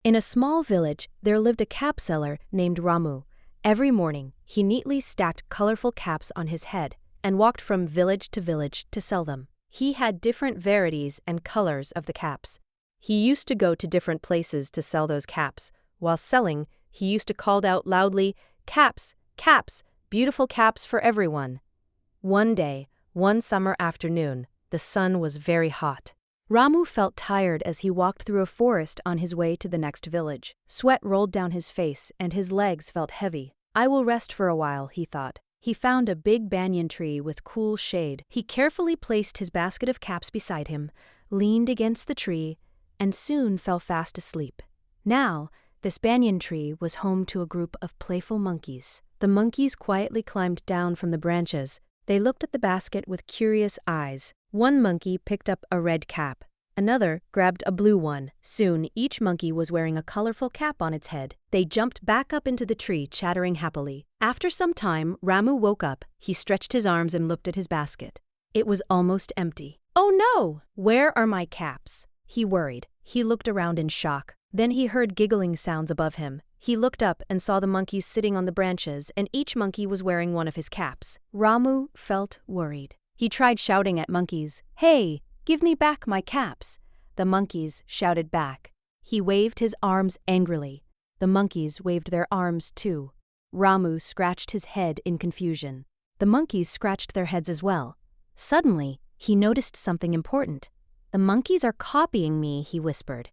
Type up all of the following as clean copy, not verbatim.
In a small village, there lived a cap seller named Ramu. Every morning, he neatly stacked colorful caps on his head and walked from village to sell them. He had different varieties and colors of the caps. He used to go to different places to sell those caps. While selling, he used to call out loudly, "Caps, caps, beautiful caps for everyone." One day, one summer afternoon, the sun was very hot. Ramu felt tired as he walked through a forest on his way to the next village. Sweat rolled down his face and his legs felt heavy. "I will rest for a while," he thought. He found a big banyan tree with cool shade. He carefully placed his basket of caps beside him, leaned against the tree, and soon fell fast asleep. Now, this banyan tree was home to a group of playful monkeys. The monkeys quietly climbed down from the branches. They looked at the basket with curious eyes. One monkey picked up a red cap. Another grabbed a blue one. Soon, each monkey was wearing a colorful cap on its head. They jumped back up into the tree, chattering happily. After some time, Ramu woke up. He stretched his arms and looked at his basket. It was almost empty. "Oh no! Where are my caps?" He worried. He looked around in shock. Then he heard giggling sounds above him. He looked up and saw the monkeys sitting on the branches, and each monkey was wearing one of his caps. Ramu felt worried. He tried shouting at monkeys, "Hey, give me back my caps." The monkeys shouted back. He waved his arms angrily. The monkeys waved their arms too. Ramu scratched his head in confusion. The monkeys scratched their heads as well. Suddenly, he noticed something important. "The monkeys are copying me," he whispered.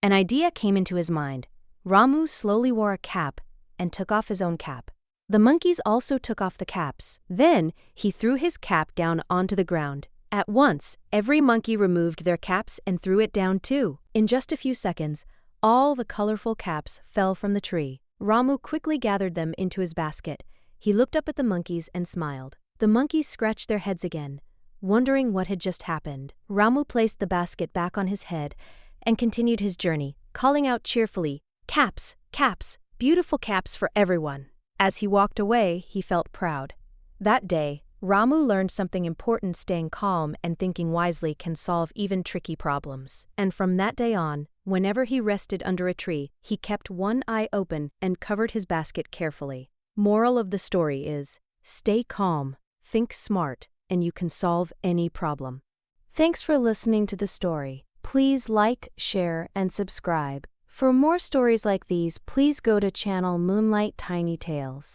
An idea came into his mind. Ramu slowly wore a cap and took off his own cap. The monkeys also took off the caps. Then, he threw his cap down onto the ground. At once, every monkey removed their caps and threw it down too. In just a few seconds, all the colorful caps fell from the tree. Ramu quickly gathered them into his basket. He looked up at the monkeys and smiled. The monkeys scratched their heads again, wondering what had just happened. Ramu placed the basket back on his head and continued his journey, calling out cheerfully, "Caps, caps, beautiful caps for everyone." As he walked away, he felt proud. That day, Ramu learned something important: staying calm and thinking wisely can solve even tricky problems. And from that day on, whenever he rested under a tree, he kept one eye open and covered his basket carefully. Moral of the story is, stay calm, think smart, and you can solve any problem. Thanks for listening to the story. Please like, share, and subscribe. For more stories like these, please go to channel Moonlight Tiny Tales.